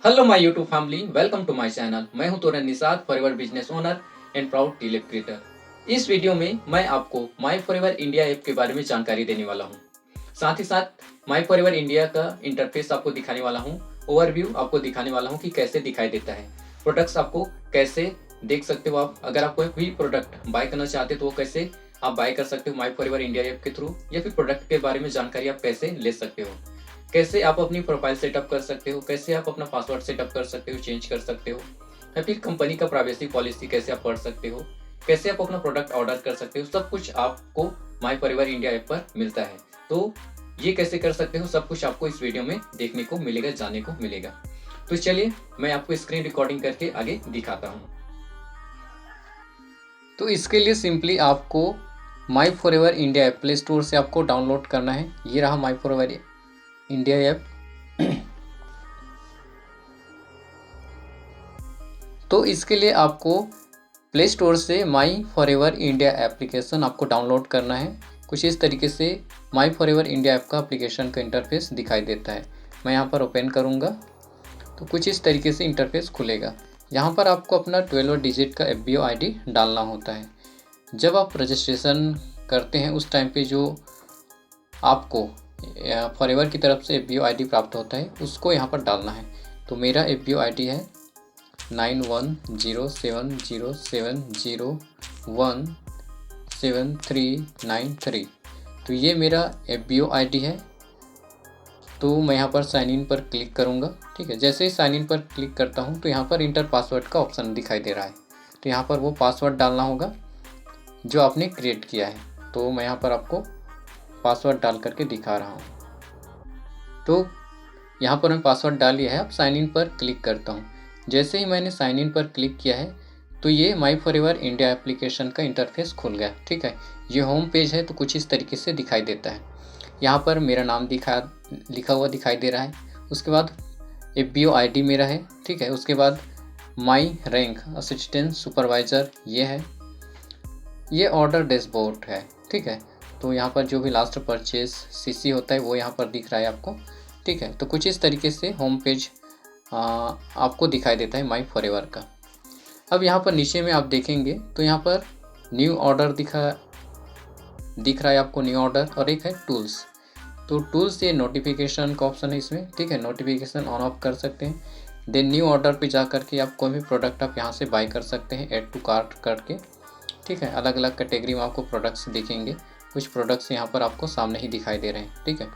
Hello my YouTube family, welcome to my channel. मैं हूं Toran Nishad, forever business owner and proud टीलेब creator. इस video में मैं आपको माय फॉरएवर इंडिया ऐप के बारे में जानकारी देने वाला हूं। साथ ही साथ माय फॉरएवर इंडिया का इंटरफेस आपको दिखाने वाला हूं, ओवरव्यू आपको दिखाने वाला हूं कि कैसे दिखाई देता है, प्रोडक्ट्स आपको कैसे देख सकते हो। आप अगर आप कोई भी प्रोडक्ट बाय करना चाहते हो तो वो कैसे आप बाय कर सकते हो माय फॉरएवर इंडिया ऐप के थ्रू, या फिर प्रोडक्ट के बारे में जानकारी आप कैसे ले सकते हो, कैसे आप अपनी प्रोफाइल सेटअप कर सकते हो, कैसे आप अपना पासवर्ड सेटअप कर सकते हो, चेंज कर सकते हो, या फिर कंपनी का प्राइवेसी पॉलिसी कैसे आप पढ़ सकते हो, कैसे आप अपना प्रोडक्ट ऑर्डर कर सकते हो, सब कुछ आपको माय फॉरएवर इंडिया ऐप पर मिलता है। तो ये कैसे कर सकते हो, सब कुछ आपको इस वीडियो में देखने को मिलेगा, जानने को मिलेगा। तो चलिए मैं आपको स्क्रीन रिकॉर्डिंग करके आगे दिखाता हूँ। तो इसके लिए सिंपली आपको my forever India app play store से आपको डाउनलोड करना है। ये रहा माय फॉरएवर इंडिया ऐप। तो इसके लिए आपको प्ले स्टोर से माई फॉरएवर इंडिया एप्लीकेशन आपको डाउनलोड करना है। कुछ इस तरीके से माई फॉरएवर इंडिया ऐप का एप्लीकेशन का इंटरफेस दिखाई देता है। मैं यहाँ पर ओपन करूँगा तो कुछ इस तरीके से इंटरफेस खुलेगा। यहाँ पर आपको अपना 12 डिजिट का FBO ID डालना होता है। जब आप रजिस्ट्रेशन करते हैं उस टाइम पे जो आपको फॉरएवर की तरफ से FBO ID प्राप्त होता है उसको यहाँ पर डालना है। तो मेरा FBO ID है 9107001739 तो ये मेरा FBO ID है। तो मैं यहाँ पर साइन इन पर क्लिक करूँगा। ठीक है, जैसे ही साइन इन पर क्लिक करता हूँ तो यहाँ पर इंटर पासवर्ड का ऑप्शन दिखाई दे रहा है। तो यहाँ पर वो पासवर्ड डालना होगा जो आपने क्रिएट किया है। तो मैं यहाँ पर आपको पासवर्ड डाल करके दिखा रहा हूँ। तो यहाँ पर मैं पासवर्ड डाल लिया है। अब साइन इन पर क्लिक करता हूँ। जैसे ही मैंने साइन इन पर क्लिक किया है तो ये माई फॉरएवर इंडिया एप्लीकेशन का इंटरफेस खुल गया। ठीक है, ये होम पेज है तो कुछ इस तरीके से दिखाई देता है। यहाँ पर मेरा नाम लिखा हुआ दिखाई दे रहा है। उसके बाद FBO ID मेरा है। ठीक है, उसके बाद माई रैंक असिस्टेंट सुपरवाइज़र ये है। ये ऑर्डर डैशबोर्ड है। ठीक है, तो यहाँ पर जो भी लास्ट परचेज CC होता है वो यहाँ पर दिख रहा है आपको। ठीक है, तो कुछ इस तरीके से होम पेज आपको दिखाई देता है माई फॉरएवर का। अब यहाँ पर नीचे में आप देखेंगे तो यहाँ पर न्यू ऑर्डर दिख रहा है आपको, न्यू ऑर्डर, और एक है टूल्स। तो टूल्स ये नोटिफिकेशन का ऑप्शन है इसमें। ठीक है, नोटिफिकेशन ऑन ऑफ कर सकते हैं। देन न्यू ऑर्डर पे जा करके आप कोई भी प्रोडक्ट आप यहाँ से बाय कर सकते हैं ऐड टू कार्ट करके। ठीक है, अलग अलग कैटेगरी में आपको प्रोडक्ट्स दिखेंगे। कुछ प्रोडक्ट्स यहाँ पर आपको सामने ही दिखाई दे रहे हैं। ठीक है,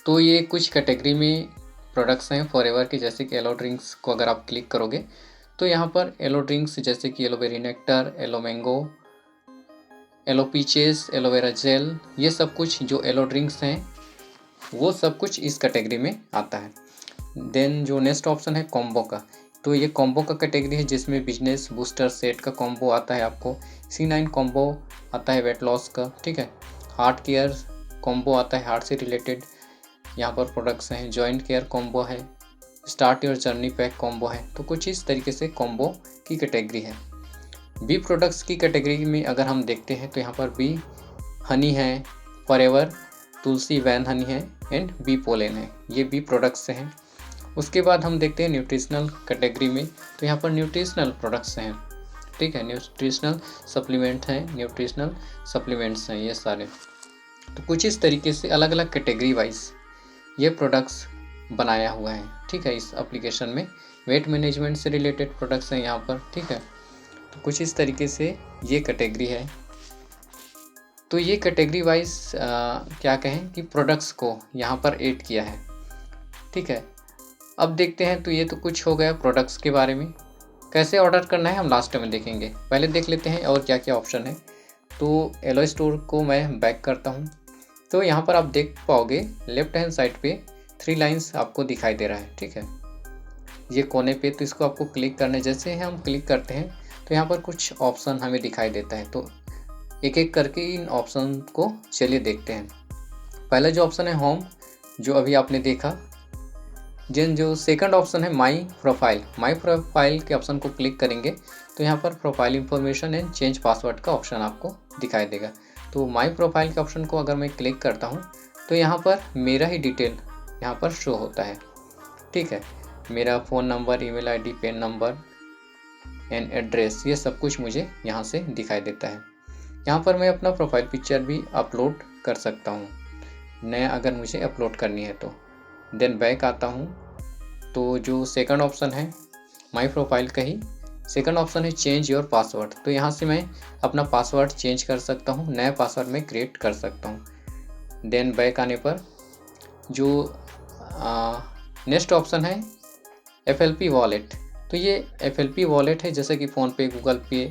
तो ये कुछ कैटेगरी में प्रोडक्ट्स हैं फॉरएवर के, जैसे कि एलो ड्रिंक्स को अगर आप क्लिक करोगे तो यहाँ पर एलो ड्रिंक्स जैसे कि aloe vera nectar, aloe mango, aloe peaches, aloe vera gel, ये सब कुछ जो एलो ड्रिंक्स हैं वो सब कुछ इस कैटेगरी में आता है। देन जो नेक्स्ट ऑप्शन है कॉम्बो का, तो ये कॉम्बो का कैटेगरी है जिसमें बिजनेस बूस्टर सेट का कॉम्बो आता है आपको। C9 कॉम्बो आता है वेट लॉस का। ठीक है, हार्ट केयर कॉम्बो आता है, हार्ट से रिलेटेड यहाँ पर प्रोडक्ट्स हैं। जॉइंट केयर कॉम्बो है, start your journey pack combo है। तो कुछ इस तरीके से कॉम्बो की कैटेगरी है। बी प्रोडक्ट्स की कैटेगरी में अगर हम देखते हैं तो यहाँ पर बी हनी है, फॉरएवर तुलसी वैन हनी है, एंड बी पोलेन है। ये बी प्रोडक्ट्स हैं। उसके बाद हम देखते हैं न्यूट्रिशनल कैटेगरी में, तो यहाँ पर न्यूट्रिशनल प्रोडक्ट्स हैं। ठीक है, न्यूट्रिशनल सप्लीमेंट हैं, न्यूट्रिशनल सप्लीमेंट्स हैं ये सारे। तो कुछ इस तरीके से अलग अलग कैटेगरी वाइज ये प्रोडक्ट्स बनाया हुआ है। ठीक है, इस एप्लीकेशन में वेट मैनेजमेंट से रिलेटेड प्रोडक्ट्स हैं यहाँ पर। ठीक है, तो कुछ इस तरीके से ये कैटेगरी है। तो ये कैटेगरी वाइज क्या कहें कि प्रोडक्ट्स को यहाँ पर ऐड किया है। ठीक है, अब देखते हैं। तो ये तो कुछ हो गया प्रोडक्ट्स के बारे में। कैसे ऑर्डर करना है हम लास्ट में देखेंगे, पहले देख लेते हैं और क्या क्या ऑप्शन है। तो एलो स्टोर को मैं बैक करता हूँ। तो यहाँ पर आप देख पाओगे लेफ्ट हैंड साइड पे 3 लाइंस आपको दिखाई दे रहा है। ठीक है, ये कोने पे, तो इसको आपको क्लिक करना है। जैसे ही हम क्लिक करते हैं तो यहाँ पर कुछ ऑप्शन हमें दिखाई देता है। तो एक एक करके इन ऑप्शन को चलिए देखते हैं। पहला जो ऑप्शन है होम, जो अभी आपने देखा। जो सेकंड ऑप्शन है माई प्रोफाइल के ऑप्शन को क्लिक करेंगे तो यहाँ पर profile information and change password का ऑप्शन आपको दिखाई देगा। तो माई प्रोफाइल के ऑप्शन को अगर मैं क्लिक करता हूँ तो यहाँ पर मेरा ही डिटेल यहाँ पर शो होता है। ठीक है, मेरा phone number, email ID, pan number and address, ये सब कुछ मुझे यहाँ से दिखाई देता है। यहाँ पर मैं अपना प्रोफाइल पिक्चर भी अपलोड कर सकता हूँ, नया अगर मुझे अपलोड करनी है तो। देन बैक आता हूँ तो जो सेकंड ऑप्शन है माई प्रोफाइल का ही सेकंड ऑप्शन है चेंज योर पासवर्ड। तो यहाँ से मैं अपना पासवर्ड चेंज कर सकता हूँ, नया पासवर्ड मैं क्रिएट कर सकता हूँ। देन बैक आने पर जो नेक्स्ट ऑप्शन है FLP वॉलेट। तो ये FLP वॉलेट है, जैसे कि फ़ोनपे, गूगल पे,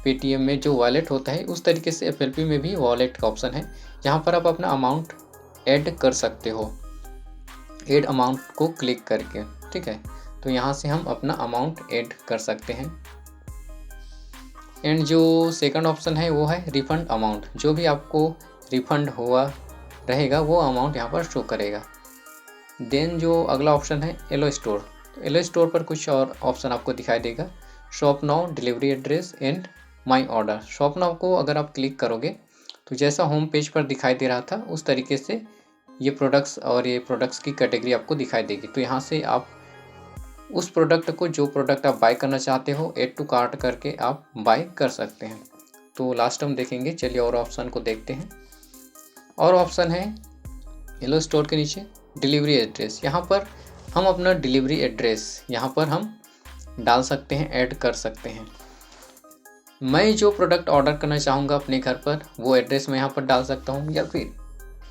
पेटीएम में जो वॉलेट होता है उस तरीके से FLP में भी वॉलेट का ऑप्शन है। यहाँ पर आप अपना अमाउंट ऐड कर सकते हो, ऐड अमाउंट को क्लिक करके, ठीक है। तो यहाँ से हम अपना अमाउंट ऐड कर सकते हैं। एंड जो सेकंड ऑप्शन है वो है रिफंड अमाउंट। जो भी आपको रिफंड हुआ रहेगा वो अमाउंट यहाँ पर शो करेगा। देन जो अगला ऑप्शन है एलो स्टोर। तो एलो स्टोर पर कुछ और ऑप्शन आपको दिखाई देगा, shop now, delivery address and my order. Shop now को अगर आप क्लिक करोगे तो जैसा होम पेज पर दिखाई दे रहा था उस तरीके से ये प्रोडक्ट्स और ये प्रोडक्ट्स की कैटेगरी आपको दिखाई देगी। तो यहाँ से आप उस प्रोडक्ट को, जो प्रोडक्ट आप बाय करना चाहते हो, ऐड टू कार्ट करके आप बाय कर सकते हैं। तो लास्ट हम देखेंगे, चलिए और ऑप्शन को देखते हैं। और ऑप्शन है एलो स्टोर के नीचे डिलीवरी एड्रेस। यहाँ पर हम अपना डिलीवरी एड्रेस यहाँ पर हम डाल सकते हैं, ऐड कर सकते हैं। मैं जो प्रोडक्ट ऑर्डर करना चाहूँगा अपने घर पर वो एड्रेस मैं यहाँ पर डाल सकता हूँ,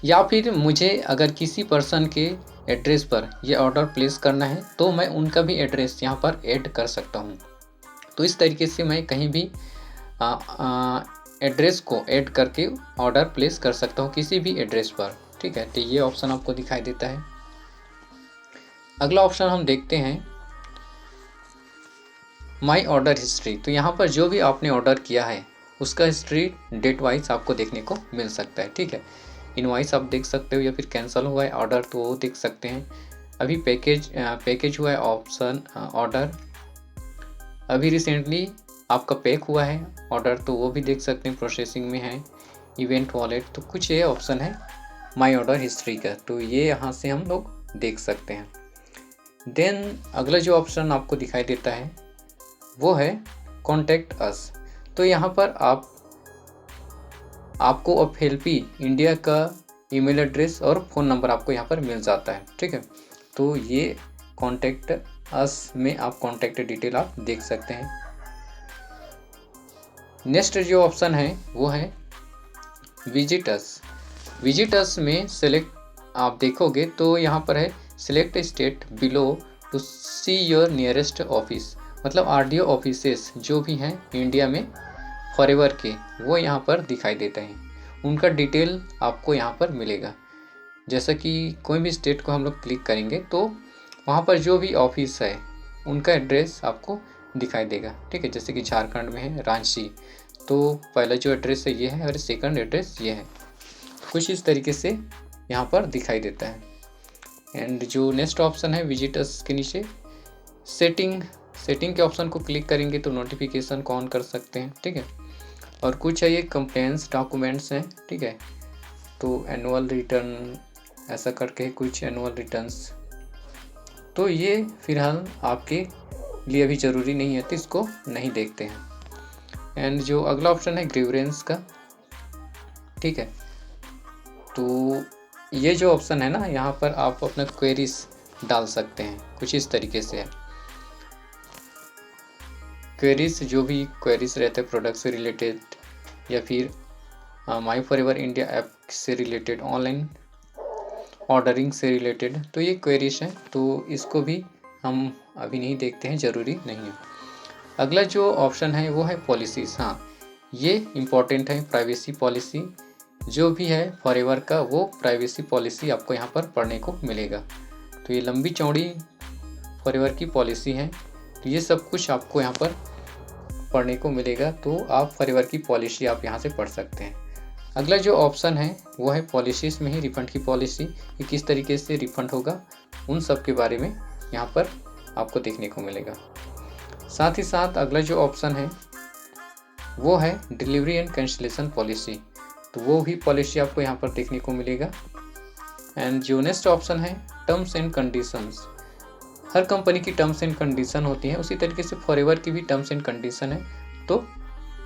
या फिर मुझे अगर किसी पर्सन के एड्रेस पर ये ऑर्डर प्लेस करना है तो मैं उनका भी एड्रेस यहाँ पर ऐड कर सकता हूँ। तो इस तरीके से मैं कहीं भी एड्रेस को ऐड करके ऑर्डर प्लेस कर सकता हूँ किसी भी एड्रेस पर, ठीक है। तो ये ऑप्शन आपको दिखाई देता है। अगला ऑप्शन हम देखते हैं माई ऑर्डर हिस्ट्री। तो यहाँ पर जो भी आपने ऑर्डर किया है उसका हिस्ट्री डेट वाइज आपको देखने को मिल सकता है, ठीक है। इनवॉइस आप देख सकते हो, या फिर कैंसिल हुआ है ऑर्डर तो वो देख सकते हैं। अभी पैकेज हुआ है ऑप्शन ऑर्डर, अभी रिसेंटली आपका पैक हुआ है ऑर्डर तो वो भी देख सकते हैं, प्रोसेसिंग में है। इवेंट वॉलेट, तो कुछ ये ऑप्शन है माई ऑर्डर हिस्ट्री का, तो ये यहाँ से हम लोग देख सकते हैं। देन अगला जो ऑप्शन आपको दिखाई देता है वो है कॉन्टैक्ट अस। तो यहाँ पर आपको FLP इंडिया का ईमेल एड्रेस और फ़ोन नंबर आपको यहाँ पर मिल जाता है, ठीक है। तो ये कॉन्टैक्ट अस में आप कॉन्टैक्ट डिटेल आप देख सकते हैं। नेक्स्ट जो ऑप्शन है वो है विजिट अस। विजिट अस में सेलेक्ट आप देखोगे तो यहाँ पर है select state below to see your nearest office. मतलब RDO ऑफिसेस जो भी हैं इंडिया में फॉरएवर के, वो यहाँ पर दिखाई देते हैं। उनका डिटेल आपको यहाँ पर मिलेगा। जैसा कि कोई भी स्टेट को हम लोग क्लिक करेंगे तो वहाँ पर जो भी ऑफिस है उनका एड्रेस आपको दिखाई देगा, ठीक है। जैसे कि झारखंड में है रांची, तो पहला जो एड्रेस है ये है और सेकंड एड्रेस ये है। कुछ इस तरीके से यहाँ पर दिखाई देता है। एंड जो नेक्स्ट ऑप्शन है विजिटर्स के नीचे सेटिंग के ऑप्शन को क्लिक करेंगे तो नोटिफिकेशन को ऑन कर सकते हैं, ठीक है। और कुछ है ये कंप्लेंट्स डॉक्यूमेंट्स हैं, ठीक है। तो एनुअल रिटर्न ऐसा करके कुछ एनुअल रिटर्न्स, तो ये फिलहाल आपके लिए अभी ज़रूरी नहीं है तो इसको नहीं देखते हैं। एंड जो अगला ऑप्शन है ग्रीवेंस का, ठीक है। तो ये जो ऑप्शन है ना, यहाँ पर आप अपना क्वेरीज डाल सकते हैं। कुछ इस तरीके से है, क्वेरीज जो भी क्वेरीज रहते हैं प्रोडक्ट से रिलेटेड या फिर माई फॉरएवर इंडिया ऐप से रिलेटेड, ऑनलाइन ऑर्डरिंग से रिलेटेड, तो ये क्वेरीज हैं। तो इसको भी हम अभी नहीं देखते हैं, ज़रूरी नहीं है। अगला जो ऑप्शन है वो है पॉलिसीज़। हाँ, ये इम्पॉर्टेंट है। प्राइवेसी पॉलिसी जो भी है फॉरएवर का, वो प्राइवेसी पॉलिसी आपको यहाँ पर पढ़ने को मिलेगा। तो ये लंबी चौड़ी फॉरएवर की पॉलिसी है, तो ये सब कुछ आपको यहाँ पर पढ़ने को मिलेगा। तो आप फॉरएवर की पॉलिसी आप यहाँ से पढ़ सकते हैं। अगला जो ऑप्शन है वो है पॉलिसीज़ में ही रिफ़ंड की पॉलिसी, ये किस तरीके से रिफ़ंड होगा उन सब के बारे में यहाँ पर आपको देखने को मिलेगा। साथ ही साथ अगला जो ऑप्शन है वो है डिलीवरी एंड कैंसिलेशन पॉलिसी, तो वो भी पॉलिसी आपको यहाँ पर देखने को मिलेगा। एंड जो नेक्स्ट ऑप्शन है terms and conditions, her company की टर्म्स एंड कंडीशन होती है, उसी तरीके से फॉरएवर की भी टर्म्स एंड कंडीशन है, तो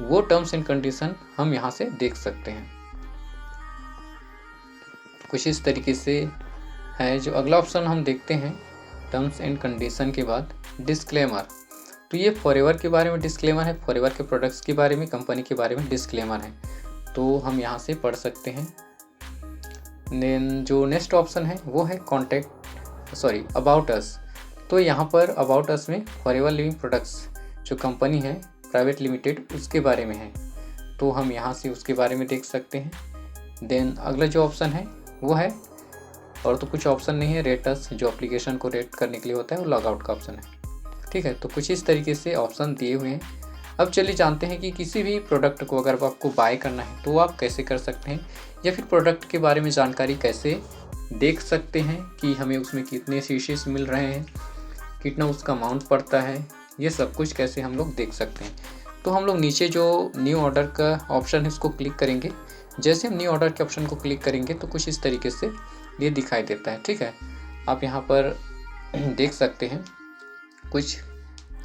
वो टर्म्स एंड कंडीशन हम यहाँ से देख सकते हैं। कुछ इस तरीके से है। जो अगला ऑप्शन हम देखते हैं टर्म्स एंड कंडीशन के बाद डिस्क्लेमर। तो ये फॉरएवर के बारे में डिस्क्लेमर है, फॉरएवर के प्रोडक्ट्स के बारे में, कंपनी के बारे में डिस्क्लेमर है, तो हम यहाँ से पढ़ सकते हैं। देन जो नेक्स्ट ऑप्शन है वो है अबाउट अस। तो यहाँ पर अबाउट अस में फॉरएवर लिविंग प्रोडक्ट्स जो कंपनी है प्राइवेट लिमिटेड उसके बारे में है, तो हम यहाँ से उसके बारे में देख सकते हैं। देन अगला जो ऑप्शन है वो है, और तो कुछ ऑप्शन नहीं है, रेट अस जो एप्लीकेशन को रेट करने के लिए होता है, वो लॉग आउट का ऑप्शन है। ठीक है, तो कुछ इस तरीके से ऑप्शन दिए हुए हैं। अब चलिए जानते हैं कि किसी भी प्रोडक्ट को अगर आपको बाय करना है तो आप कैसे कर सकते हैं, या फिर प्रोडक्ट के बारे में जानकारी कैसे देख सकते हैं कि हमें उसमें कितने शीशेस मिल रहे हैं, कितना उसका अमाउंट पड़ता है, ये सब कुछ कैसे हम लोग देख सकते हैं। तो हम लोग नीचे जो न्यू ऑर्डर का ऑप्शन है उसको क्लिक करेंगे। जैसे हम न्यू ऑर्डर के ऑप्शन को क्लिक करेंगे तो कुछ इस तरीके से ये दिखाई देता है। ठीक है, आप यहाँ पर देख सकते हैं कुछ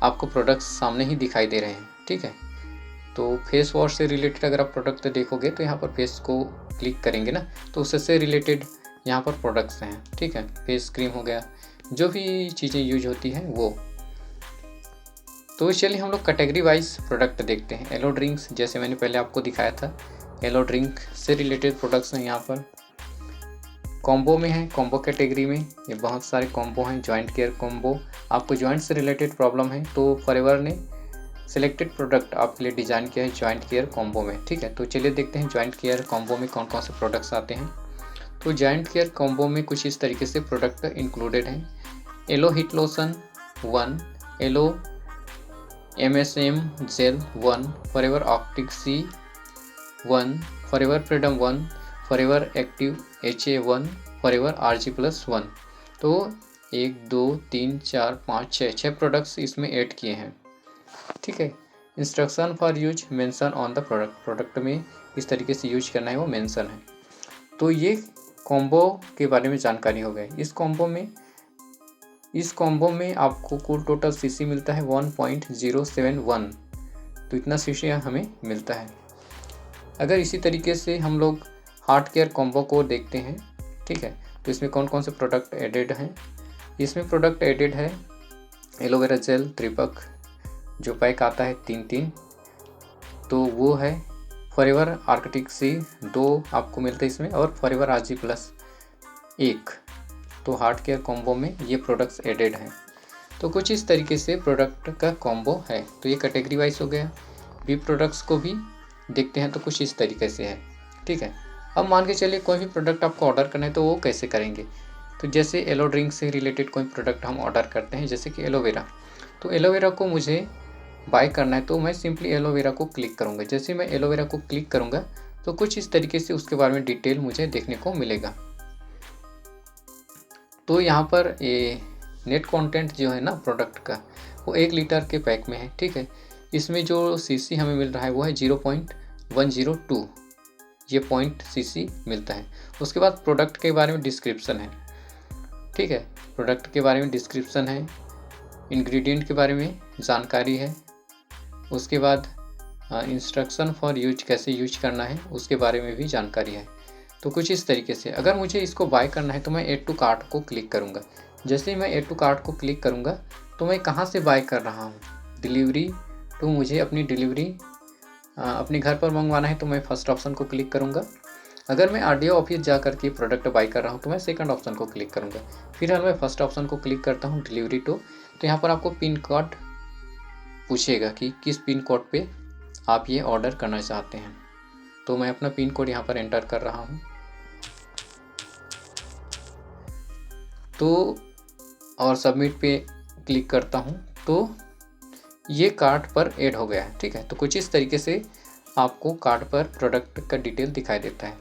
आपको प्रोडक्ट्स सामने ही दिखाई दे रहे हैं। ठीक है, तो फेस वॉश से रिलेटेड अगर आप प्रोडक्ट देखोगे तो यहाँ पर फेस को क्लिक करेंगे ना, तो उससे रिलेटेड यहाँ पर प्रोडक्ट्स हैं। ठीक है, फेस क्रीम हो गया, जो भी चीज़ें यूज होती हैं वो। तो चलिए हम लोग कैटेगरी वाइज प्रोडक्ट देखते हैं। एलो ड्रिंक्स, जैसे मैंने पहले आपको दिखाया था, एलो ड्रिंक से रिलेटेड प्रोडक्ट्स हैं यहाँ पर। कॉम्बो में है, कॉम्बो कैटेगरी में ये बहुत सारे कॉम्बो हैं। जॉइंट केयर कॉम्बो, आपको जॉइंट से रिलेटेड प्रॉब्लम है तो फॉरएवर ने सिलेक्टेड प्रोडक्ट आपके लिए डिज़ाइन किया है जॉइंट केयर कॉम्बो में। ठीक है, तो चलिए देखते हैं जॉइंट केयर कॉम्बो में कौन कौन से प्रोडक्ट्स आते हैं। तो जॉइंट केयर कॉम्बो में कुछ इस तरीके से प्रोडक्ट इंक्लूडेड हैं। Aloe heat lotion 1, aloe MSM gel 1, forever optic C 1, forever freedom 1, forever active HA1, forever RG+1। तो 1 2 3 4 5 6 प्रोडक्ट्स इसमें ऐड किए हैं। ठीक है, instruction for use mention on the product में इस तरीके से यूज करना है वो मेंशन है। तो ये कॉम्बो के बारे में जानकारी हो गई। इस कॉम्बो में आपको कुल टोटल सीसी मिलता है 1.071, तो इतना सीसी हमें मिलता है। अगर इसी तरीके से हम लोग हार्ट केयर कॉम्बो को देखते हैं, ठीक है, तो इसमें कौन कौन से प्रोडक्ट एडेड हैं। इसमें प्रोडक्ट एडेड है एलोवेरा जेल त्रिपक, जो पैक आता है 3, तो वो है। फॉरएवर आर्कटिक C 2 आपको मिलता है इसमें, और फॉरएवर RG+1। तो हार्ट केयर कॉम्बो में ये प्रोडक्ट्स एडेड हैं। तो कुछ इस तरीके से प्रोडक्ट का कॉम्बो है। तो ये कैटेगरी वाइज हो गया। बी प्रोडक्ट्स को भी देखते हैं तो कुछ इस तरीके से है। ठीक है, अब मान के चलिए कोई भी प्रोडक्ट आपको ऑर्डर करना है तो वो कैसे करेंगे। तो जैसे एलो ड्रिंक से रिलेटेड कोई प्रोडक्ट हम ऑर्डर करते हैं, जैसे कि एलोवेरा, तो एलोवेरा को मुझे बाय करना है तो मैं सिंपली एलोवेरा को क्लिक करूँगा। जैसे मैं एलोवेरा को क्लिक करूँगा तो कुछ इस तरीके से उसके बारे में डिटेल मुझे देखने को मिलेगा। तो यहाँ पर ये नेट कंटेंट जो है ना प्रोडक्ट का, वो 1 लीटर के पैक में है। ठीक है, इसमें जो सीसी हमें मिल रहा है वो है 0.102, ये पॉइंट सीसी मिलता है। उसके बाद प्रोडक्ट के बारे में डिस्क्रिप्शन है। ठीक है, प्रोडक्ट के बारे में डिस्क्रिप्शन है, इंग्रेडिएंट के बारे में जानकारी है, उसके बाद इंस्ट्रक्शन फॉर यूज, कैसे यूज करना है उसके बारे में भी जानकारी है। तो कुछ इस तरीके से अगर मुझे इसको बाय करना है तो मैं ऐड टू कार्ट को क्लिक करूँगा। जैसे ही मैं ऐड टू कार्ट को क्लिक करूँगा तो मैं कहाँ से बाय कर रहा हूँ, डिलीवरी टू, मुझे अपनी डिलीवरी अपने घर पर मंगवाना है तो मैं फर्स्ट ऑप्शन को क्लिक करूँगा। अगर मैं RDO ऑफिस जा कर के प्रोडक्ट बाय कर रहा हूँ तो मैं सेकंड ऑप्शन को क्लिक करूँगा। फिलहाल मैं फर्स्ट ऑप्शन को क्लिक करता हूँ, डिलीवरी टू। तो यहाँ पर आपको पिन कोड पूछेगा कि किस पिन कोड पे आप ये ऑर्डर करना चाहते हैं। तो मैं अपना पिन कोड यहाँ पर एंटर कर रहा हूँ, तो और सबमिट पे क्लिक करता हूँ तो ये कार्ट पर ऐड हो गया है। ठीक है, तो कुछ इस तरीके से आपको कार्ट पर प्रोडक्ट का डिटेल दिखाई देता है।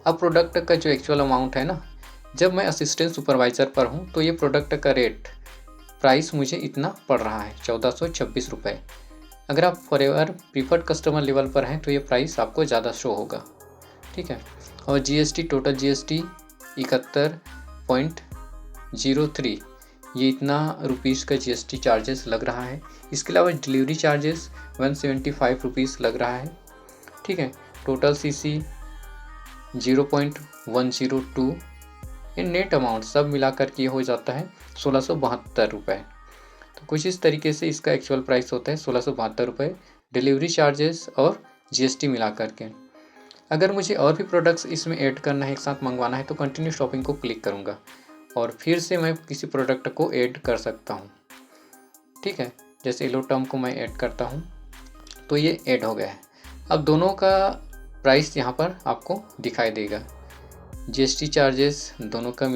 अब प्रोडक्ट का जो एक्चुअल अमाउंट है ना, जब मैं असिस्टेंट सुपरवाइज़र पर हूँ तो ये प्रोडक्ट का प्राइस मुझे इतना पड़ रहा है 1426 रुपये। अगर आप फॉरएवर प्रीफर्ड कस्टमर लेवल पर हैं तो ये प्राइस आपको ज़्यादा शो होगा। ठीक है, और GST, टोटल GST 71.03, ये इतना रुपीज़ का GST चार्जेस लग रहा है। इसके अलावा डिलीवरी चार्जेस 175 रुपीज़ लग रहा है, ठीक है। टोटल CC 0.102, ये नेट अमाउंट सब मिलाकर के हो जाता है 1672 रुपये। तो कुछ इस तरीके से इसका एक्चुअल प्राइस होता है 1672 रुपये, डिलीवरी चार्जेस और GST मिला कर के। अगर मुझे और भी प्रोडक्ट्स इसमें ऐड करना है, एक साथ मंगवाना है, तो कंटिन्यू शॉपिंग को क्लिक करूँगा और फिर से मैं किसी प्रोडक्ट को ऐड कर सकता हूँ, ठीक है। जैसे एलोटर्म को मैं ऐड करता हूँ तो ये ऐड हो गया है। अब दोनों का प्राइस यहाँ पर आपको दिखाई देगा, GST चार्जेस दोनों का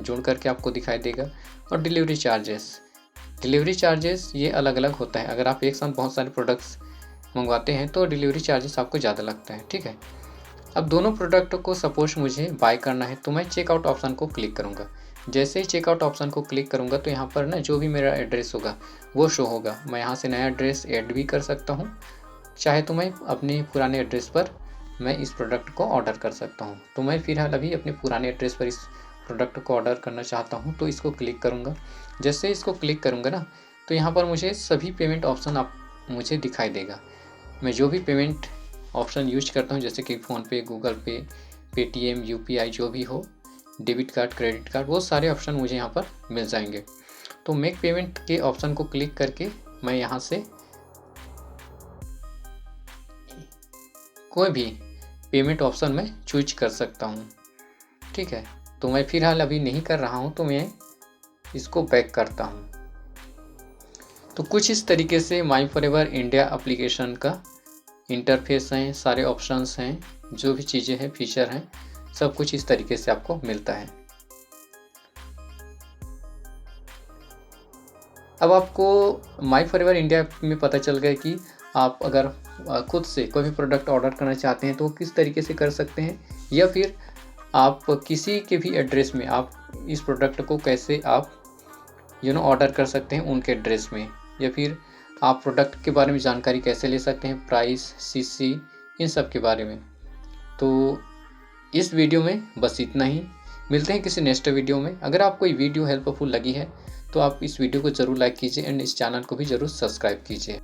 जोड़ करके आपको दिखाई देगा, और डिलीवरी चार्जेस ये अलग अलग होता है। अगर आप एक साथ बहुत सारे प्रोडक्ट्स मंगवाते हैं तो डिलीवरी चार्जेस आपको ज़्यादा लगता है, ठीक है। अब दोनों प्रोडक्ट को सपोज मुझे बाय करना है तो मैं चेकआउट ऑप्शन को क्लिक करूँगा। जैसे ही चेकआउट ऑप्शन को क्लिक करूँगा तो यहाँ पर ना जो भी मेरा एड्रेस होगा वो शो होगा। मैं यहाँ से नया एड्रेस ऐड भी कर सकता हूँ, चाहे तो मैं अपने पुराने एड्रेस पर मैं इस प्रोडक्ट को ऑर्डर कर सकता हूँ। तो मैं फ़िलहाल अभी अपने पुराने एड्रेस पर इस प्रोडक्ट को ऑर्डर करना चाहता हूँ, तो इसको क्लिक करूँगा। जैसे इसको क्लिक करूँगा ना तो यहाँ पर मुझे सभी पेमेंट ऑप्शन मुझे दिखाई देगा। मैं जो भी पेमेंट ऑप्शन यूज करता हूँ, जैसे कि फ़ोनपे, गूगल पे, पेटीएम, UPI जो भी हो, डेबिट कार्ड, क्रेडिट कार्ड, वो सारे ऑप्शन मुझे यहाँ पर मिल जाएंगे। तो मेक पेमेंट के ऑप्शन को क्लिक करके मैं यहाँ से कोई भी पेमेंट ऑप्शन में चूज कर सकता हूँ, ठीक है। तो मैं फ़िलहाल अभी नहीं कर रहा हूँ, तो मैं इसको बैक करता हूँ। तो कुछ इस तरीके से माई फॉरएवर इंडिया एप्लीकेशन का इंटरफेस है, सारे ऑप्शंस हैं, जो भी चीज़ें हैं, फीचर हैं, सब कुछ इस तरीके से आपको मिलता है। अब आपको माई फॉरएवर इंडिया में पता चल गया कि आप अगर खुद से कोई भी प्रोडक्ट ऑर्डर करना चाहते हैं तो किस तरीके से कर सकते हैं, या फिर आप किसी के भी एड्रेस में आप इस प्रोडक्ट को कैसे आप ऑर्डर कर सकते हैं उनके एड्रेस में, या फिर आप प्रोडक्ट के बारे में जानकारी कैसे ले सकते हैं, प्राइस, CC, इन सब के बारे में। तो इस वीडियो में बस इतना ही। मिलते हैं किसी नेक्स्ट वीडियो में। अगर आपको ये वीडियो हेल्पफुल लगी है तो आप इस वीडियो को ज़रूर लाइक कीजिए एंड इस चैनल को भी ज़रूर सब्सक्राइब कीजिए।